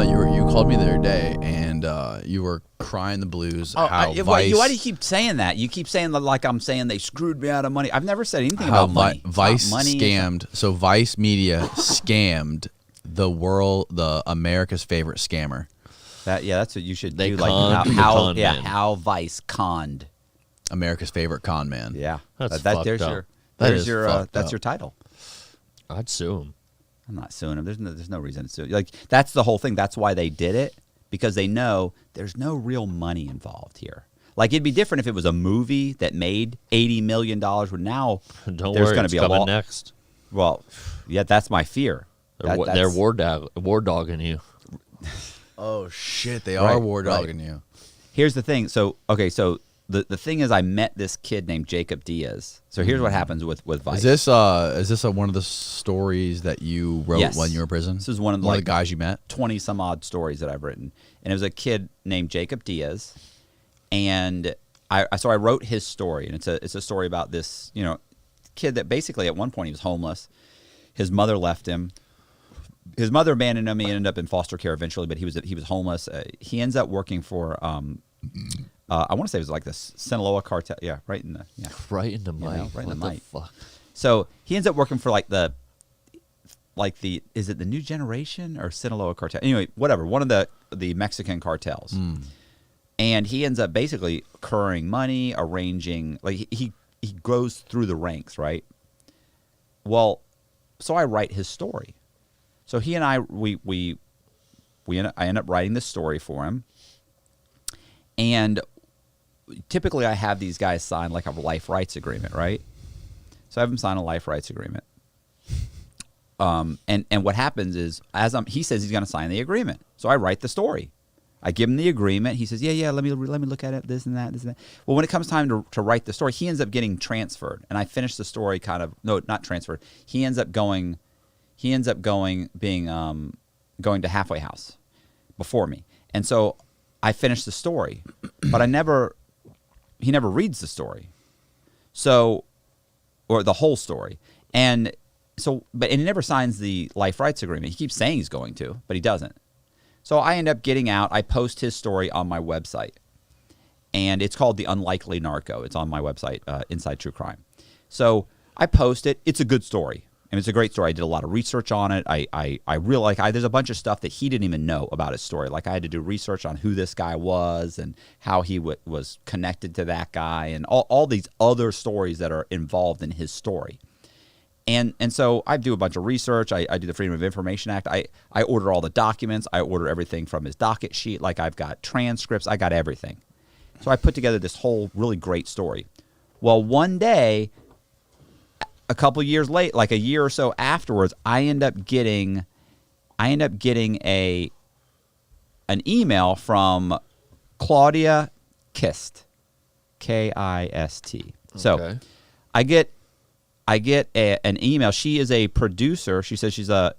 know. You called me the other day, and you were crying the blues. How Vice? Why do you keep saying that? You keep saying like I'm saying they screwed me out of money. I've never said anything about money. Vice scammed. So Vice Media scammed the America's favorite scammer. That's what you should they do. Conned How Vice conned America's favorite con man. Yeah, that's fucked up. That's your title. I'd sue him. I'm not suing him. There's no reason to sue. Like that's the whole thing. That's why they did it, because they know there's no real money involved here. Like it'd be different if it was a movie that made $80 million. But now there's going to be a law next. Well, yeah, that's my fear. They're war dogging you. Oh shit, they are war dogging you. Here's the thing. So the thing is, I met this kid named Jacob Diaz. So here's what happens with Vice. Is this one of the stories that you wrote when you were in prison? This is one of the guys you met. 20 some odd stories that I've written, and it was a kid named Jacob Diaz, and I wrote his story, and it's a story about this kid that basically at one point he was homeless. His mother left him. His mother abandoned him. He ended up in foster care eventually, but he was homeless. He ends up working for I want to say it was like the Sinaloa cartel. Yeah, right in the mic. Right in the mic. Right in the mic. Fuck? So he ends up working for the is it the New Generation or Sinaloa cartel? Anyway, whatever. One of the Mexican cartels. And he ends up basically accruing money, arranging he goes through the ranks, right? Well, so I write his story. So he and I I end up writing this story for him. And typically I have these guys sign like a life rights agreement, right? So I have them sign a life rights agreement. And what happens is he says he's going to sign the agreement. So I write the story. I give him the agreement. He says, yeah, let me look at it, this and that. Well, when it comes time to write the story, he ends up getting transferred. And I finish the story not transferred. He ends up going to halfway house before me. And so I finish the story, but he never reads the story. So, or the whole story. And he never signs the life rights agreement. He keeps saying he's going to, but he doesn't. So I end up getting out. I post his story on my website, and it's called The Unlikely Narco. It's on my website, Inside True Crime. So I post it. It's a good story. And it's a great story. I did a lot of research on it. I really there's a bunch of stuff that he didn't even know about his story. Like I had to do research on who this guy was and how he was connected to that guy and all these other stories that are involved in his story. And so I do a bunch of research. I do the Freedom of Information Act. I order all the documents. I order everything from his docket sheet. Like I've got transcripts. I got everything. So I put together this whole really great story. Well, one day, a couple years late, like a year or so afterwards, I end up getting an email from Claudia Kist, Kist. So I get an email. She is a producer. She says she's a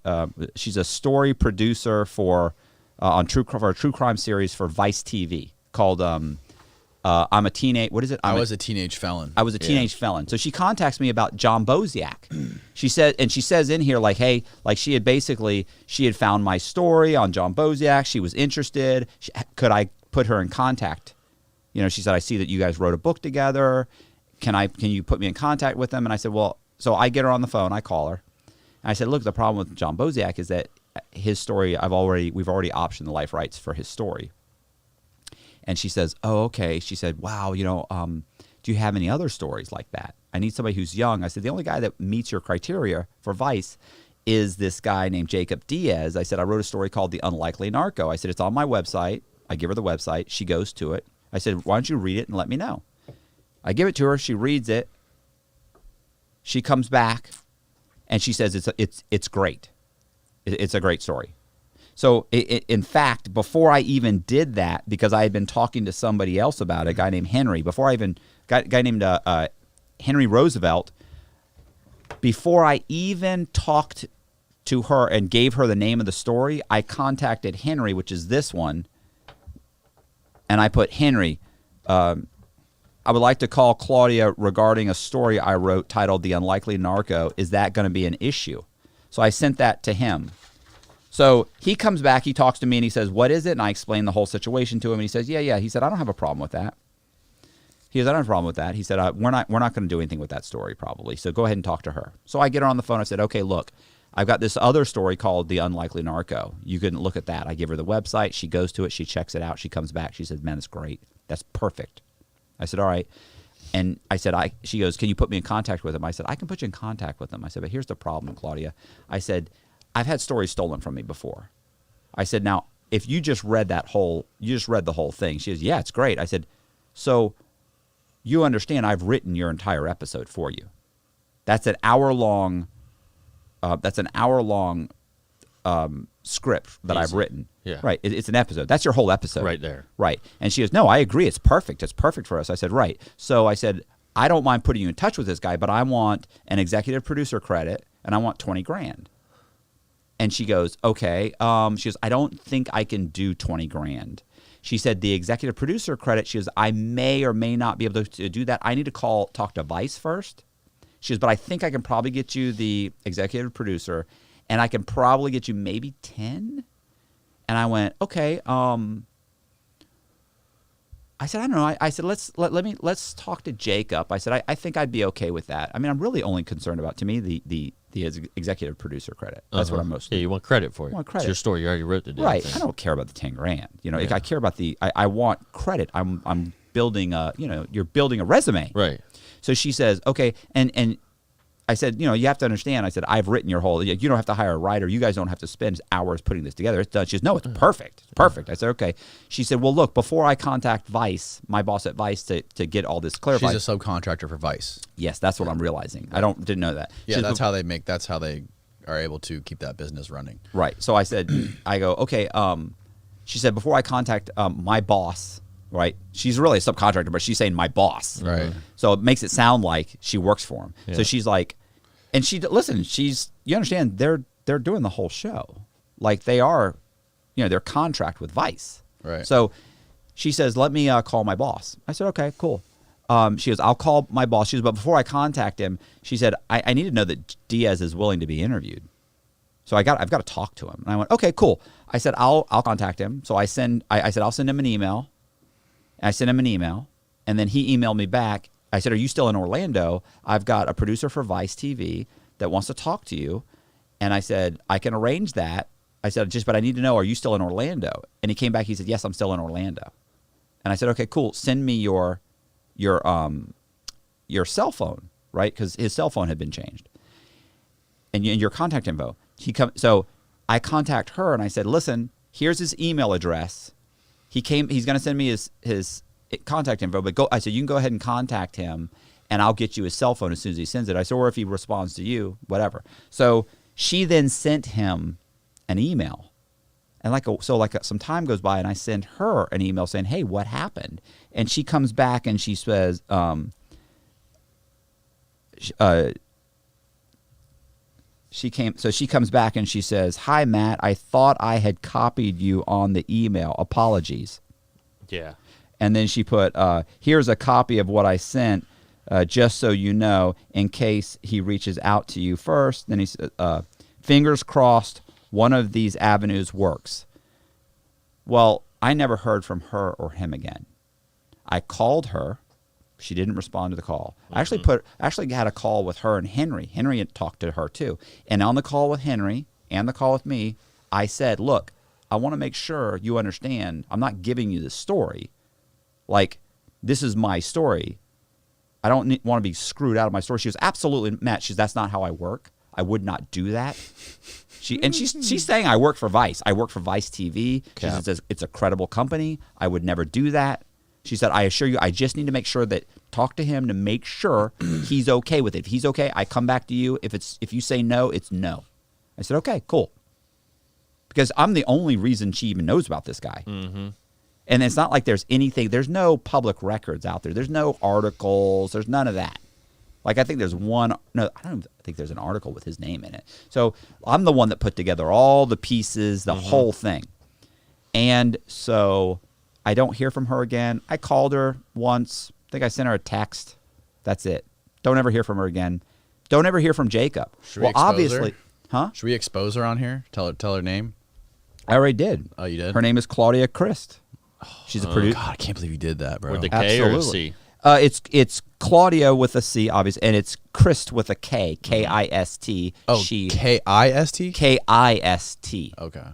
story producer for a true crime series for Vice TV called I'm a teenage. What is it? I was a teenage felon. I was a teenage felon. So she contacts me about John Boziak. She says in here hey, she had found my story on John Boziak. She was interested. Could I put her in contact? She said, I see that you guys wrote a book together. Can you put me in contact with them? And I said, well, so I get her on the phone. I call her. And I said, look, the problem with John Boziak is that his story, we've already optioned the life rights for his story. And she says, oh, okay. She said, wow, do you have any other stories like that? I need somebody who's young. I said, the only guy that meets your criteria for Vice is this guy named Jacob Diaz. I said, I wrote a story called The Unlikely Narco. I said, it's on my website. I give her the website. She goes to it. I said, why don't you read it and let me know? I give it to her. She reads it. She comes back, and she says it's great. It's a great story. So, in fact, before I even did that, because I had been talking to somebody else about it, a guy named Henry, a guy named Henry Roosevelt, before I even talked to her and gave her the name of the story, I contacted Henry, which is this one, and I put, Henry, I would like to call Claudia regarding a story I wrote titled The Unlikely Narco. Is that going to be an issue? So I sent that to him. So he comes back, he talks to me, and he says, what is it? And I explain the whole situation to him, and he says, yeah. He said, I don't have a problem with that. He goes, I don't have a problem with that. He said, we're not going to do anything with that story probably, so go ahead and talk to her. So I get her on the phone. I said, okay, look, I've got this other story called The Unlikely Narco. You can look at that. I give her the website. She goes to it. She checks it out. She comes back. She says, man, it's great. That's perfect. I said, all right. And I said, she goes, can you put me in contact with him? I said, I can put you in contact with him. I said, but here's the problem, Claudia. I said, I've had stories stolen from me before. I said, now, if you just read the whole thing. She goes, yeah, it's great. I said, so you understand I've written your entire episode for you. That's an hour-long script that I've written. Yeah. Right. It's an episode. That's your whole episode. Right there. Right. And she goes, no, I agree. It's perfect. It's perfect for us. I said, right. So I said, I don't mind putting you in touch with this guy, but I want an executive producer credit and I want $20,000. And she goes, okay. She goes, I don't think I can do $20,000. She said the executive producer credit, she goes, I may or may not be able to do that. I need to talk to Vice first. She goes, but I think I can probably get you the executive producer, and I can probably get you maybe 10. And I went, okay. I said, I don't know. I said, let's talk to Jacob. I said, I think I'd be okay with that. I mean, I'm really only concerned about, to me, the executive producer credit. That's what I'm most. Yeah, you want credit for it. I want credit. It's your story. You already wrote the damn Right. thing. I don't care about the $10,000. You know, I care about I want credit. I'm building you're building a resume. Right. So she says, okay, and I said, you have to understand. I said, I've written your whole. You don't have to hire a writer. You guys don't have to spend hours putting this together. It's done. She says, no, it's perfect. It's perfect. I said, okay. She said, well, look, before I contact Vice, my boss at Vice, to get all this clarified. She's a subcontractor for Vice. Yes, that's what I'm realizing. I didn't know that. Yeah, that's how they are able to keep that business running. Right. So I said, I go, okay. She said, before I contact my boss. Right, she's really a subcontractor, but she's saying my boss. Right. So it makes it sound like she works for him. Yeah. So she's like, and you understand they're doing the whole show, like they are, their contract with Vice. Right. So she says, let me call my boss. I said, okay, cool. She goes, I'll call my boss. She goes, but before I contact him, she said, I need to know that Diaz is willing to be interviewed. So I've got to talk to him. And I went, okay, cool. I said, I'll contact him. So I said, I'll send him an email. I sent him an email, and then he emailed me back. I said, are you still in Orlando? I've got a producer for Vice TV that wants to talk to you. And I said, I can arrange that. I said, but I need to know, are you still in Orlando? And he came back. He said, yes, I'm still in Orlando. And I said, okay, cool. Send me your cell phone, right? Because his cell phone had been changed. And your contact info. So I contact her, and I said, listen, here's his email address. He's going to send me his contact info, but I said, you can go ahead and contact him, and I'll get you his cell phone as soon as he sends it. I said, or if he responds to you, whatever. So she then sent him an email, and some time goes by, and I send her an email saying, hey, what happened? And she comes back and she says, she comes back and she says, hi, Matt, I thought I had copied you on the email. Apologies. Yeah. And then she put, here's a copy of what I sent, just so you know, in case he reaches out to you first. Then he said, fingers crossed, one of these avenues works. Well, I never heard from her or him again. I called her. She didn't respond to the call. Mm-hmm. I actually had a call with her and Henry. Henry had talked to her too. And on the call with Henry and the call with me, I said, look, I want to make sure you understand I'm not giving you the story. Like, this is my story. I don't want to be screwed out of my story. She goes, absolutely, Matt. She goes, that's not how I work. I would not do that. She's saying I work for Vice. I work for Vice TV. She says it's a credible company. I would never do that. She said, I assure you, I just need to make sure talk to him to make sure he's okay with it. If he's okay, I come back to you. If you say no, it's no. I said, okay, cool. Because I'm the only reason she even knows about this guy. Mm-hmm. And it's not like there's no public records out there. There's no articles. There's none of that. Like, I think there's I don't think there's an article with his name in it. So I'm the one that put together all the pieces, the whole thing. And so I don't hear from her again. I called her once. I think I sent her a text. That's it. Don't ever hear from her again. Don't ever hear from Jacob. Should we expose obviously, her? Huh? Should we expose her on here? Tell her name. I already did. Oh, you did? Her name is Claudia Christ. She's a producer. God, I can't believe you did that, bro. With the K or a C? It's Claudia with a C, obviously, and it's Christ with a K, K-I-S-T. Oh, K-I-S-T? K-I-S-T. Okay.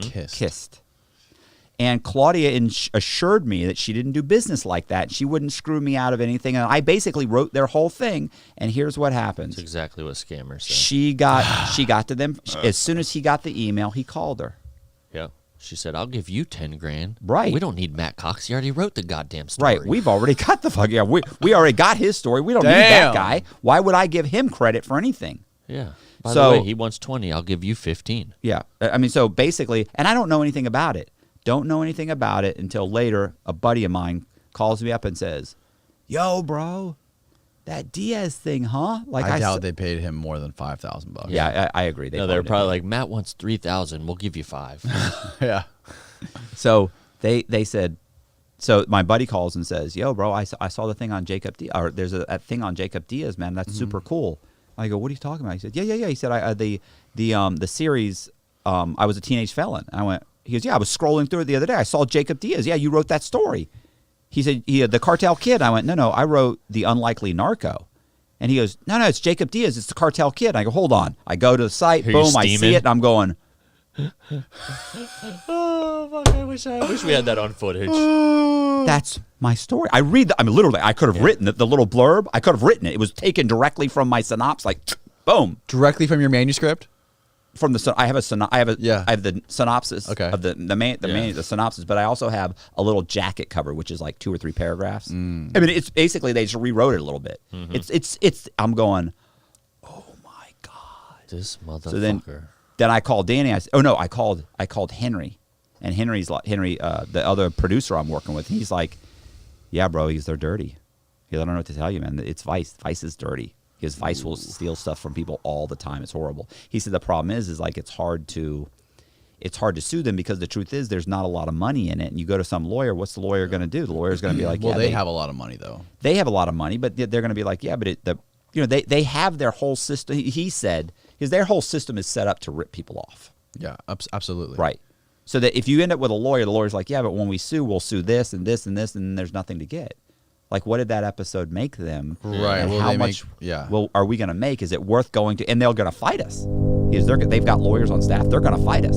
Kissed. And Claudia assured me that she didn't do business like that. She wouldn't screw me out of anything. And I basically wrote their whole thing. And here's what happens. That's exactly what scammers say. She got to them. As soon as he got the email, he called her. Yeah. She said, I'll give you 10 grand. Right. We don't need Matt Cox. He already wrote the goddamn story. Right. We've already got the fuck. Yeah, we already got his story. We don't need that guy. Why would I give him credit for anything? Yeah. By the way, he wants 20. I'll give you 15. Yeah. I mean, so basically, and I don't know anything about it. Don't know anything about it until later. A buddy of mine calls me up and says, "Yo, bro, that Diaz thing, huh?" Like I doubt they paid him more than $5,000. Yeah, I agree. They're probably like, Matt wants 3,000. We'll give you 5. Yeah. So they said. So my buddy calls and says, "Yo, bro, I saw the thing on Jacob Diaz. Or there's a thing on Jacob Diaz, man. That's super cool." I go, "What are you talking about?" He said, "Yeah." He said, "The series. I was a teenage felon." I went. He goes, "Yeah, I was scrolling through it the other day. I saw Jacob Diaz. Yeah, you wrote that story." He said, the Cartel Kid. I went, no, I wrote The Unlikely Narco. And he goes, no, it's Jacob Diaz. It's the Cartel Kid. I go, hold on. I go to the site. Boom, I see it, and I'm going. Oh, fuck, I wish we had that on footage. That's my story. I mean, literally, I could have written the little blurb. I could have written it. It was taken directly from my synopsis, like, boom. Directly from your manuscript? From the I have the synopsis of the synopsis, but I also have a little jacket cover which is like 2 or 3 paragraphs. I mean, it's basically they just rewrote it a little bit. It's I'm going, oh my god, this motherfucker. So then I called Danny. I called Henry, and Henry's like the other producer I'm working with. He's like, yeah, bro, they're dirty. He goes, I don't know what to tell you, man. It's Vice. Vice is dirty. Because Vice will steal stuff from people all the time. It's horrible. He said the problem is like it's hard to sue them because the truth is there's not a lot of money in it. And you go to some lawyer, what's the lawyer going to do? The lawyer's going to be like, well, they have a lot of money though. They have a lot of money, but they're going to be like, yeah, but they have their whole system. He said because their whole system is set up to rip people off. Yeah, absolutely. Right. So that if you end up with a lawyer, the lawyer's like, yeah, but when we sue, we'll sue this and this and this, and there's nothing to get. Like, what did that episode make them? Right. And how much are we going to make? Is it worth going to? And they're going to fight us. Because they've got lawyers on staff. They're going to fight us.